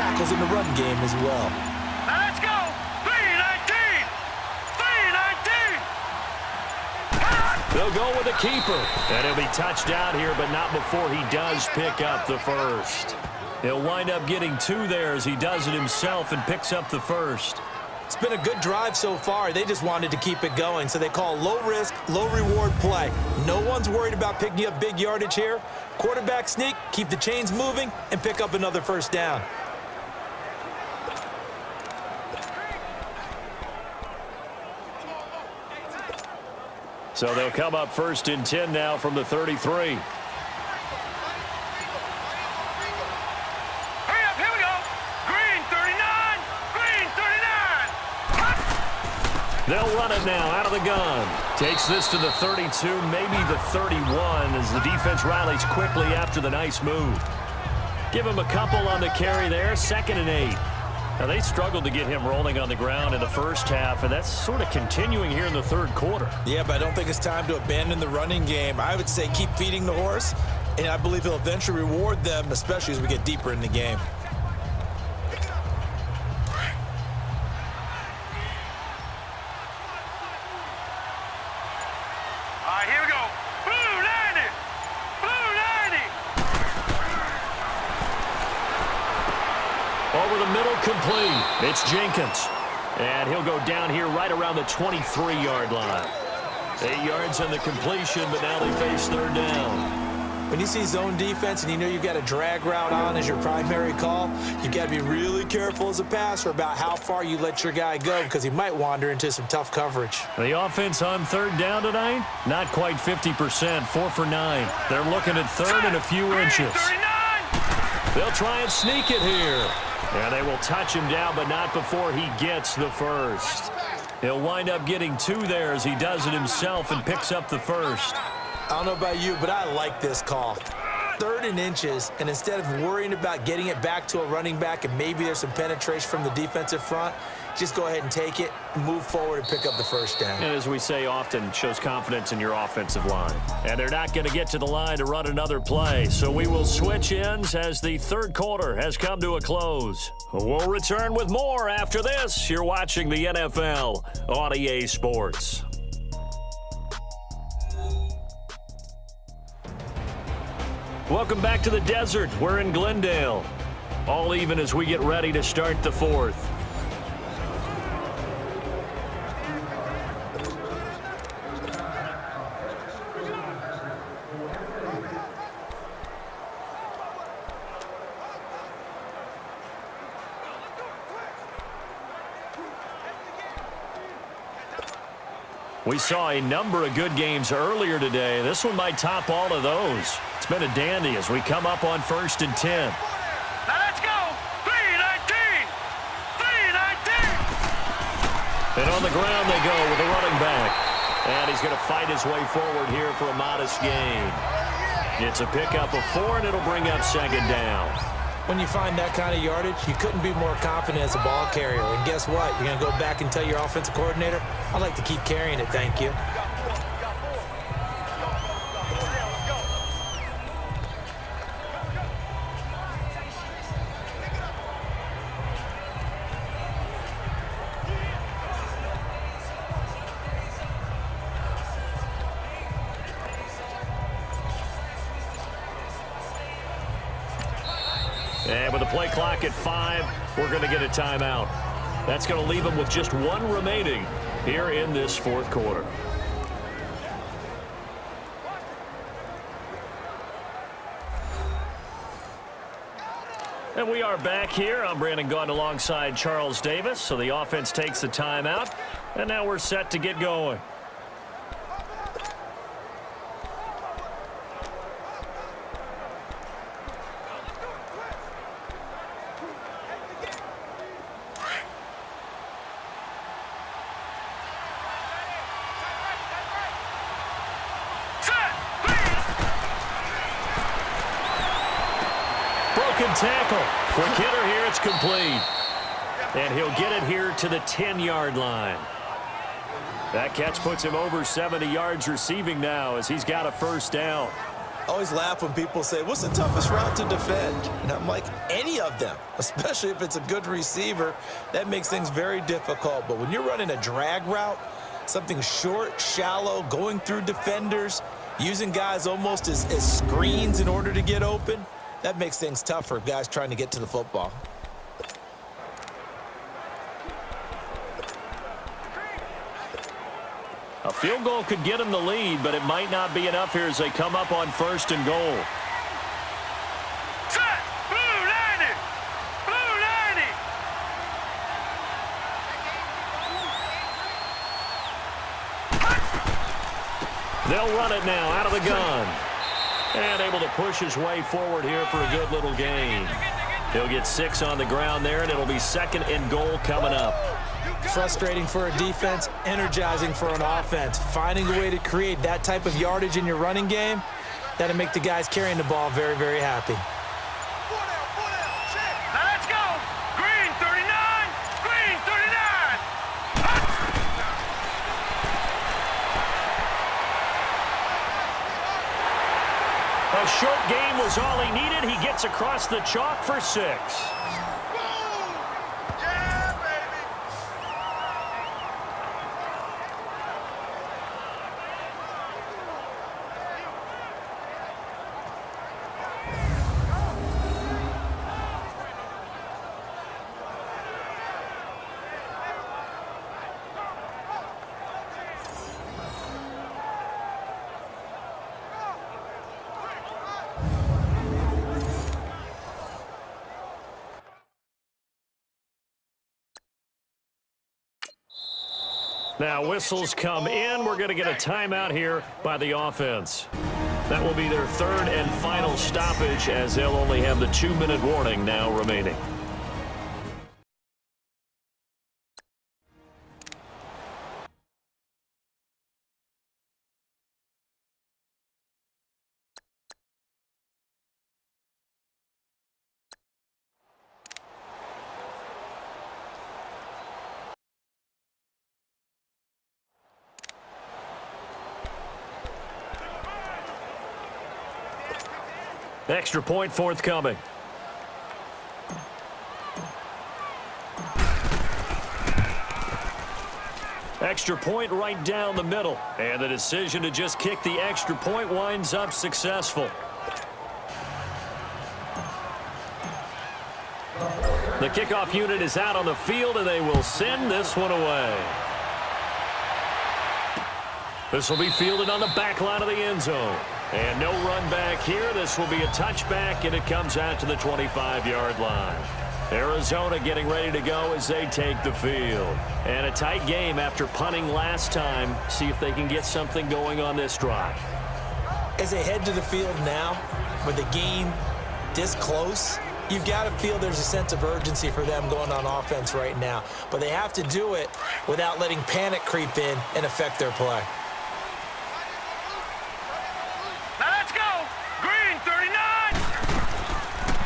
tackles in the run game as well. Now let's go. 319. 319. They'll go with the keeper. And he'll be touched out here, but not before he does pick up the first. He'll wind up getting 2 there as he does it himself and picks up the first. It's been a good drive so far. They just wanted to keep it going, so they call low-risk, low-reward play. No one's worried about picking up big yardage here. Quarterback sneak, keep the chains moving, and pick up another first down. So they'll come up 1st and 10 now from the 33. They'll run it now out of the gun. Takes this to the 32, maybe the 31, as the defense rallies quickly after the nice move. Give him a couple on the carry there, 2nd and 8. Now, they struggled to get him rolling on the ground in the first half, and that's sort of continuing here in the 3rd quarter. Yeah, but I don't think it's time to abandon the running game. I would say keep feeding the horse, and I believe he'll eventually reward them, especially as we get deeper in the game. Here we go. Blue 90. Blue 90. Over the middle, complete. It's Jenkins. And he'll go down here right around the 23-yard line. 8 yards on the completion, but now they face 3rd down. When you see zone defense and you know you've got a drag route on as your primary call, you've got to be really careful as a passer about how far you let your guy go because he might wander into some tough coverage. The offense on 3rd down tonight, not quite 50%, 4 for 9. They're looking at 3rd and a few inches. They'll try and sneak it here. And they will touch him down, but not before he gets the first. He'll wind up getting 2 there as he does it himself and picks up the first. I don't know about you, but I like this call. 3rd and inches, and instead of worrying about getting it back to a running back and maybe there's some penetration from the defensive front, just go ahead and take it, move forward, and pick up the first down. And as we say often, shows confidence in your offensive line. And they're not going to get to the line to run another play, so we will switch ends as the 3rd quarter has come to a close. We'll return with more after this. You're watching the NFL on EA Sports. Welcome back to the desert. We're in Glendale. All even as we get ready to start the 4th. We saw a number of good games earlier today. This one might top all of those. It's been a dandy as we come up on 1st and 10. Now let's go. 319. 319. And on the ground they go with the running back. And he's going to fight his way forward here for a modest gain. It's a pickup of 4, and it'll bring up 2nd down. When you find that kind of yardage, you couldn't be more confident as a ball carrier. And guess what? You're going to go back and tell your offensive coordinator, I'd like to keep carrying it, thank you. And with the play clock at 5, we're going to get a timeout. That's going to leave them with just 1 remaining here in this 4th quarter. And we are back here. I'm Brandon Gaudin alongside Charles Davis. So the offense takes a timeout, and now we're set to get going. Tackle. Quick hitter here. It's complete. And he'll get it here to the 10-yard line. That catch puts him over 70 yards receiving now as he's got a first down. I always laugh when people say, what's the toughest route to defend? And I'm like, any of them, especially if it's a good receiver. That makes things very difficult. But when you're running a drag route, something short, shallow, going through defenders, using guys almost as screens in order to get open, that makes things tough for guys trying to get to the football. A field goal could get them the lead, but it might not be enough here as they come up on 1st and goal. Set! Blue 90! Blue 90! They'll run it now out of the gun. And able to push his way forward here for a good little gain. He'll get 6 on the ground there, and it'll be 2nd and goal coming up. Frustrating for a defense, energizing for an offense. Finding a way to create that type of yardage in your running game, that'll make the guys carrying the ball very, very happy. Now let's go! Green 39! Green 39! A short game was all he needed. He gets across the chalk for 6. Now whistles come in. We're going to get a timeout here by the offense. That will be their 3rd and final stoppage as they'll only have the 2-minute warning now remaining. Extra point forthcoming. Extra point right down the middle. And the decision to just kick the extra point winds up successful. The kickoff unit is out on the field, and they will send this one away. This will be fielded on the back line of the end zone. And no run back here. This will be a touchback, and it comes out to the 25-yard line. Arizona getting ready to go as they take the field. And a tight game after punting last time. See if they can get something going on this drive. As they head to the field now, with the game this close, you've got to feel there's a sense of urgency for them going on offense right now. But they have to do it without letting panic creep in and affect their play.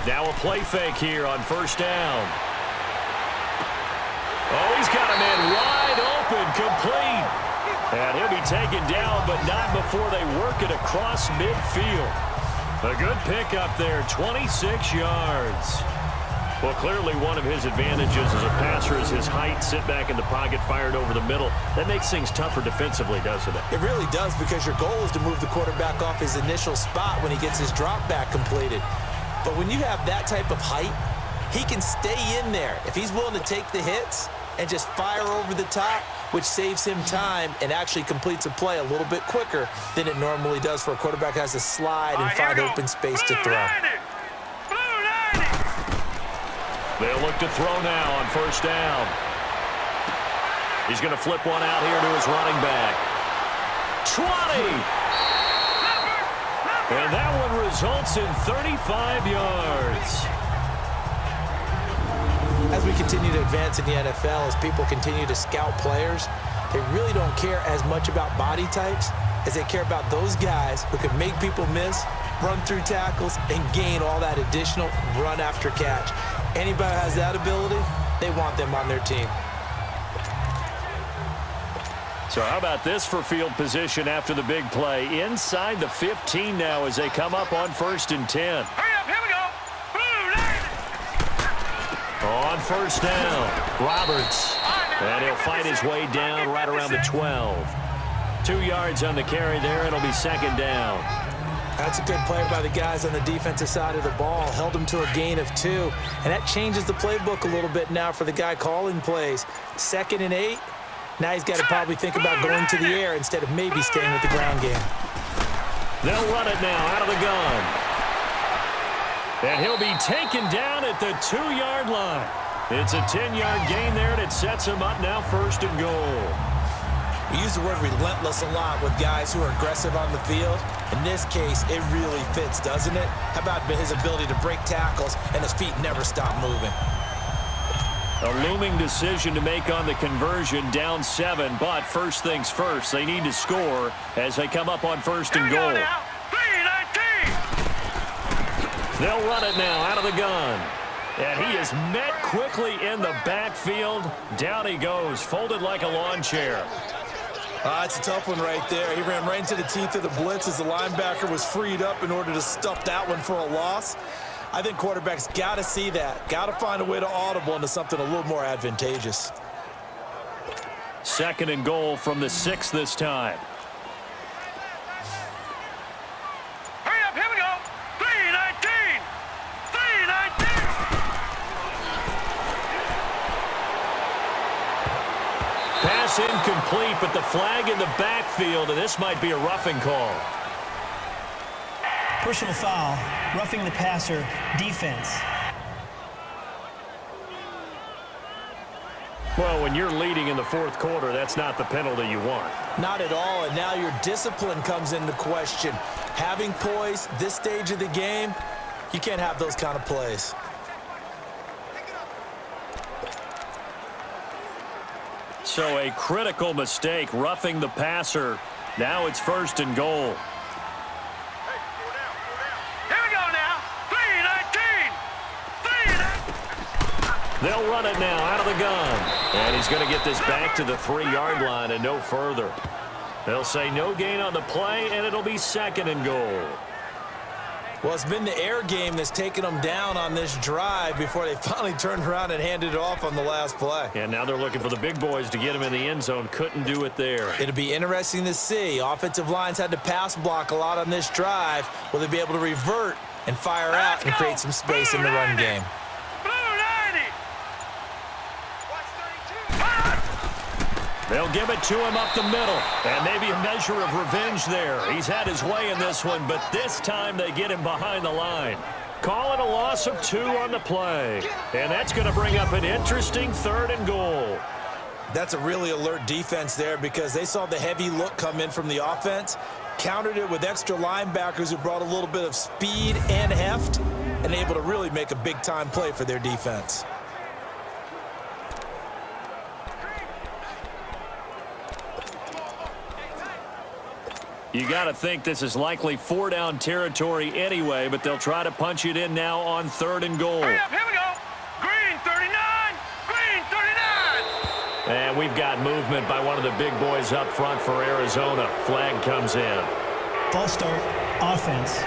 Now a play fake here on 1st down. Oh, he's got a man wide open, complete. And he'll be taken down, but not before they work it across midfield. A good pickup there, 26 yards. Well, clearly one of his advantages as a passer is his height. Sit back in the pocket, fired over the middle. That makes things tougher defensively, doesn't it? It really does, because your goal is to move the quarterback off his initial spot when he gets his drop back completed. But when you have that type of height, he can stay in there if he's willing to take the hits and just fire over the top, which saves him time and actually completes a play a little bit quicker than it normally does for a quarterback who has to slide and find open space to throw. They'll look to throw now on 1st down. He's going to flip one out here to his running back. 20! And that one results in 35 yards. As we continue to advance in the NFL, as people continue to scout players, they really don't care as much about body types as they care about those guys who can make people miss, run through tackles, and gain all that additional run after catch. Anybody who has that ability, they want them on their team. So how about this for field position after the big play? Inside the 15 now as they come up on 1st and 10. Hurry up, here we go. Blue line. On 1st down, Roberts. And he'll fight his way down right around the 12. 2 yards on the carry there. It'll be 2nd down. That's a good play by the guys on the defensive side of the ball. Held him to a gain of 2. And that changes the playbook a little bit now for the guy calling plays. 2nd and 8. Now he's got to probably think about going to the air instead of maybe staying with the ground game. They'll run it now out of the gun. And he'll be taken down at the 2-yard line. It's a 10-yard gain there, and it sets him up now 1st and goal. We use the word relentless a lot with guys who are aggressive on the field. In this case, it really fits, doesn't it? How about his ability to break tackles and his feet never stop moving? A looming decision to make on the conversion, down 7, but first things first, they need to score as they come up on 1st and goal. They'll run it now out of the gun. And he is met quickly in the backfield. Down he goes, folded like a lawn chair. It's a tough one right there. He ran right into the teeth of the blitz as the linebacker was freed up in order to stuff that one for a loss. I think quarterbacks got to see that. Got to find a way to audible into something a little more advantageous. 2nd and goal from the 6 this time. Hurry up, here we go. 3-19. 3-19. Pass incomplete, but the flag in the backfield, and this might be a roughing call. Personal foul, roughing the passer, defense. Well, when you're leading in the 4th quarter, that's not the penalty you want. Not at all, and now your discipline comes into question. Having poise this stage of the game, you can't have those kind of plays. So a critical mistake, roughing the passer. Now it's 1st and goal. They'll run it now out of the gun. And he's going to get this back to the 3-yard line and no further. They'll say no gain on the play, and it'll be 2nd and goal. Well, it's been the air game that's taken them down on this drive before they finally turned around and handed it off on the last play. And now they're looking for the big boys to get him in the end zone. Couldn't do it there. It'll be interesting to see. Offensive lines had to pass block a lot on this drive. Will they be able to revert and fire out and create some space in the run game? They'll give it to him up the middle. And maybe a measure of revenge there. He's had his way in this one, but this time they get him behind the line. Call it a loss of 2 on the play. And that's going to bring up an interesting 3rd and goal. That's a really alert defense there because they saw the heavy look come in from the offense, countered it with extra linebackers who brought a little bit of speed and heft, and able to really make a big-time play for their defense. You got to think this is likely 4-down territory anyway, but they'll try to punch it in now on 3rd and goal. Hurry up, here we go. Green 39. Green 39. And we've got movement by one of the big boys up front for Arizona. Flag comes in. False start, offense.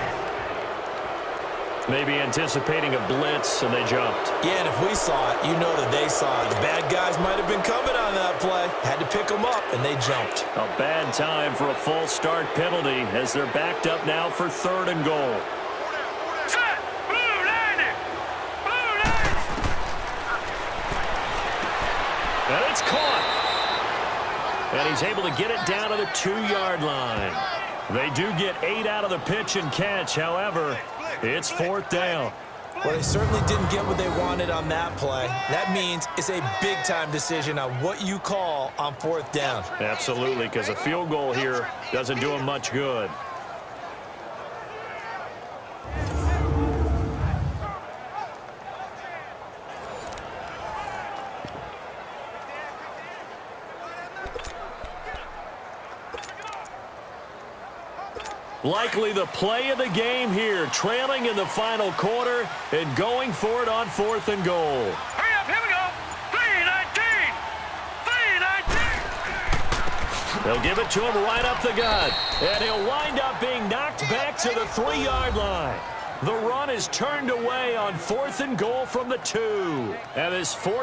Maybe anticipating a blitz, and they jumped. Yeah, and if we saw it, you know that they saw it. The bad guys might have been coming on that play. Had to pick them up, and they jumped. A bad time for a false start penalty as they're backed up now for 3rd and goal. Set. Blue 90. Blue 90. And it's caught. And he's able to get it down to the 2-yard line. They do get 8 out of the pitch and catch. However, it's 4th down. Well, they certainly didn't get what they wanted on that play. That means it's a big-time decision on what you call on 4th down. Absolutely, because a field goal here doesn't do them much good. Likely the play of the game here, trailing in the final quarter and going for it on 4th and goal. Hurry up, here we go. 3-19. 3-19. They'll give it to him right up the gut. And he'll wind up being knocked back to the 3-yard line. The run is turned away on 4th and goal from the 2. And this 40